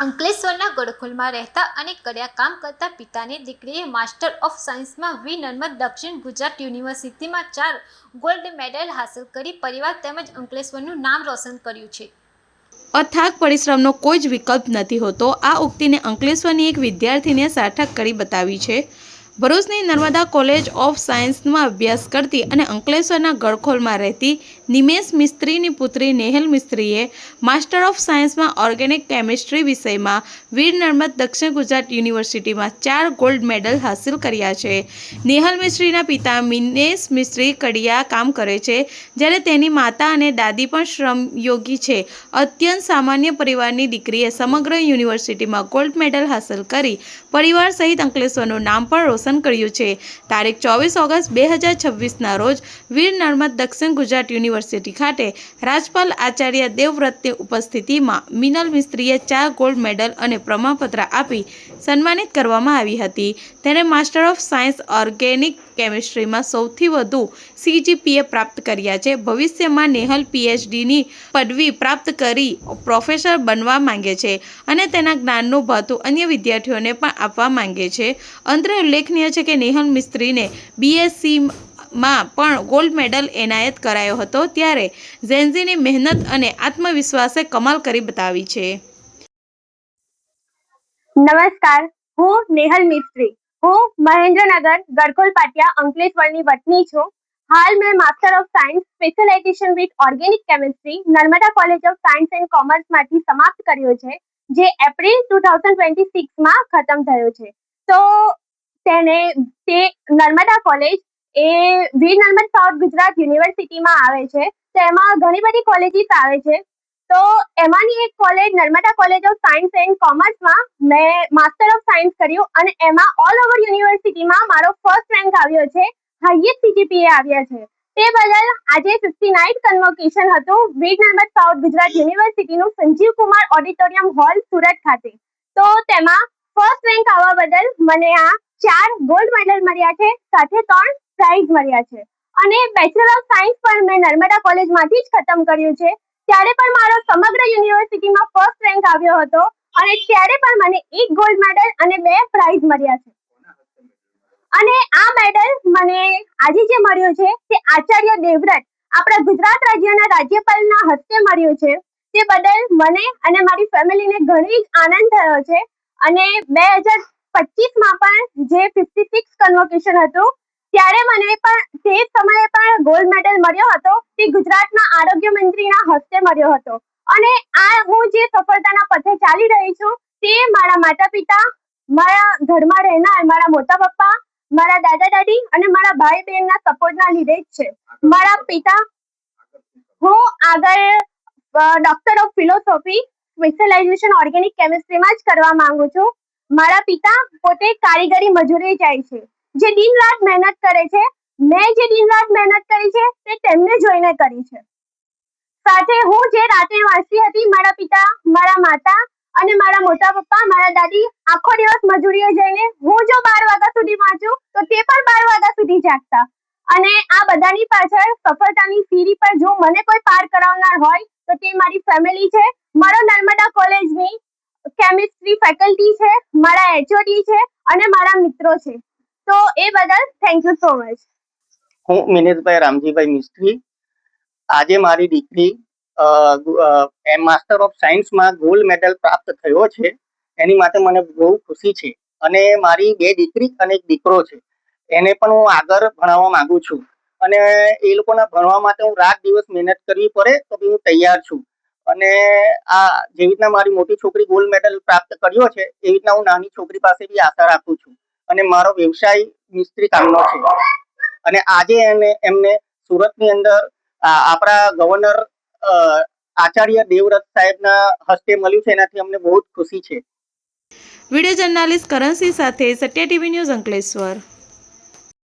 અંકલેશ્વરના ગડખોલમાં રહેતા અને કડિયા કામ કરતા પિતાની દીકરીએ માસ્ટર ઓફ સાયન્સમાં વી નર્મદ દક્ષિણ ગુજરાત યુનિવર્સિટીમાં 4 ગોલ્ડ મેડલ હાંસલ કરી પરિવાર તેમજ અંકલેશ્વરનું નામ રોશન કર્યું છે. અથાગ પરિશ્રમનો કોઈ જ વિકલ્પ નથી હોતો. આ ઉક્તિને અંકલેશ્વરની એક વિદ્યાર્થીને સાર્થક કરી બતાવી છે. ભરૂચની નર્મદા કોલેજ ઓફ સાયન્સમાં અભ્યાસ કરતી અને અંકલેશ્વરના ગડખોલમાં રહેતી નિમેશ મિસ્ત્રીની પુત્રી નેહલ મિસ્ત્રીએ માસ્ટર ઓફ સાયન્સમાં ઓર્ગેનિક કેમિસ્ટ્રી વિષયમાં વીર નર્મદ દક્ષિણ ગુજરાત યુનિવર્સિટીમાં 4 ગોલ્ડ મેડલ હાંસલ કર્યા છે. નેહલ મિસ્ત્રીના પિતા મિનેશ મિસ્ત્રી કડિયા કામ કરે છે, જ્યારે તેની માતા અને દાદી પણ શ્રમયોગી છે. અત્યંત સામાન્ય પરિવારની દીકરીએ સમગ્ર યુનિવર્સિટીમાં ગોલ્ડ મેડલ હાંસલ કરી પરિવાર સહિત અંકલેશ્વરનું નામ પણ રોશન કર્યું છે. તારીખ 24 ઓગસ્ટ 2026ના રોજ વીર નર્મદ દક્ષિણ ગુજરાત યુનિવર્સિટી ખાતે રાજપાલ આચાર્ય દેવવ્રતની ઉપસ્થિતિમાં મિનલ મિસ્ત્રીએ 4 ગોલ્ડ મેડલ અને પ્રમાણપત્ર આપી સન્માનિત કરવામાં આવી હતી. તેણે માસ્ટર ઓફ સાયન્સ ઓર્ગેનિક કેમિસ્ટ્રીમાં સૌથી વધુ CGPA પ્રાપ્ત કર્યા છે. ભવિષ્યમાં નેહલ PhDની પદવી પ્રાપ્ત કરી પ્રોફેસર બનવા માંગે છે અને તેના જ્ઞાનનું ભાથું અન્ય વિદ્યાર્થીઓને પણ આપવા માંગે છે. અંતરે ઉલ્લેખનીય છે કે નેહલ મિસ્ત્રીને BScમાં પણ ગોલ્ડ મેડલ એનાયત કરાયો હતો, ત્યારે ઝેન્ઝીની મહેનત અને આત્મવિશ્વાસે કમાલ કરી બતાવી છે. નમસ્કાર, હું નેહલ મિસ્ત્રી. હું મહેન્દ્રનગર ગડખોલ પાટિયા અંકલેશ્વરની વતની છું. હાલ મેં master of science specialization with organic chemistry Narmada college of science and કોમર્સમાંથી સમાપ્ત કર્યો છે, જે એપ્રિલ 2026માં ખતમ થયો છે. તો તે નર્મદા કોલેજ એ વીર નર્મદ સાઉથ ગુજરાત યુનિવર્સિટીમાં આવે છે. તેમાં ઘણી બધી કોલેજીસ આવે છે. તો એમાંની એક college Narmada college of science and કોમર્સમાં મેં માસ્ટર ઓફ સાયન્સ કર્યું અને એમાં ઓલ ઓવર યુનિવર્સિટીમાં મારો ફર્સ્ટ રેન્ક આવ્યો છે, હાઈએસ્ટ CGPA આવ્યા છે. તે બદલ આજે 59th કન્વોકેશન હતું વીર નર્મદ સાઉથ ગુજરાત યુનિવર્સિટીનું સંજીવ કુમાર ઓડિટોરિયમ હોલ સુરત ખાતે. તો તેમાં ફર્સ્ટ રેન્ક આવવા બદલ મને આ 4 ગોલ્ડ મેડલ મળ્યા છે, સાથે 3 પ્રાઇઝ મળ્યા છે. અને બેચલર ઓફ સાયન્સ પણ મેં નર્મદા કોલેજમાંથી જ ખતમ કર્યું છે. ત્યારે પણ મારો સમગ્ર યુનિવર્સિટીમાં ફર્સ્ટ રેન્ક આવ્યો હતો અને ત્યારે પણ મને 1 ગોલ્ડ મેડલ અને 2 પ્રાઇઝ મળ્યા છે. અને આ મેડલ મને આજે જે મળ્યો છે તે આચાર્ય દેવવ્રત આપણા ગુજરાત રાજ્યના રાજ્યપાલના હસ્તે મળ્યો છે. તે બદલ મને અને મારી ફેમિલીને ઘણી જ આનંદ થયો છે. અને 2025માં પણ જે 56 કન્વોકેશન હતું ત્યારે મને પણ તે સમયે પણ ગોલ્ડ મેડલ મળ્યો હતો. તે ગુજરાતના આરોગ્ય મંત્રીના હસ્તે મળ્યો હતો. અને આ હું જે સફળતાના પથે ચાલી રહી છું તે મારા માતા પિતા, મારા ઘરમાં રહેનાર મારા મોટા પપ્પા, મારા દાદા દાદી અને મારા ભાઈ બહેનના સપોર્ટના લીધે જ છે. મારા પિતા, હું આગળ doctor of philosophy specialization organic કેમિસ્ટ્રીમાં જ કરવા માંગુ છું. મારા પિતા પોતે કારીગરી મજૂરી જાય છે, જે દિન રાત મહેનત કરે છે. મેં જે દિન રાત મહેનત કરી છે તે તેમને જોઈને કરી છે. સાથે હું જે રાતે વાંચતી હતી, મારા પિતા, મારા માતા અને મારા મોટા પપ્પા, મારા દાદી આખો દિવસ મજૂરીએ જઈને હું જો 12 વાગ્યા સુધી વાંચું તો તે પણ 12 વાગ્યા સુધી જાગતા. અને આ બધાની પાછળ સફળતાની સીડી પર જો મને કોઈ પાર કરાવનાર હોય તો તે મારી ફેમિલી છે, મારો નર્મદા કોલેજની કેમિસ્ટ્રી ફેકલ્ટી છે, મારા HOD છે અને મારા મિત્રો છે. તો એ બદલ થેન્ક યુ સો મચ. હું મિનેશભાઈ રામજીભાઈ મિસ્ત્રી. આજે મારી દીકરી માસ્ટર ઓફ સાયન્સમાં ગોલ્ડ મેડલ પ્રાપ્ત થયો છે. એની માટે મને બહુ ખુશી છે. અને મારી 2 દીકરી અને 1 દીકરો છે. એને પણ હું આગળ ભણાવવા માંગુ છું. અને એ લોકોના ભણવા માટે હું રાત દિવસ મહેનત કરવી પડે તો બી હું તૈયાર છું. અને આ જેવી રીતના મારી મોટી છોકરી ગોલ્ડ મેડલ પ્રાપ્ત કર્યો છે, એવી રીતના હું નાની છોકરી પાસે બી આશા રાખું છું. અને મારો વ્યવસાય મિસ્ત્રી કામનો છે. અને આજે એમને સુરતની અંદર આપણા ગવર્નર આચાર્ય દેવવ્રત સાહેબના હસ્તે મળ્યું છે. એનાથી અમને બહુ જ ખુશી છે. વિડીયો જર્નાલિસ્ટ કરણસિંહ સાથે સત્ય TV ન્યૂઝ અંકલેશ્વર.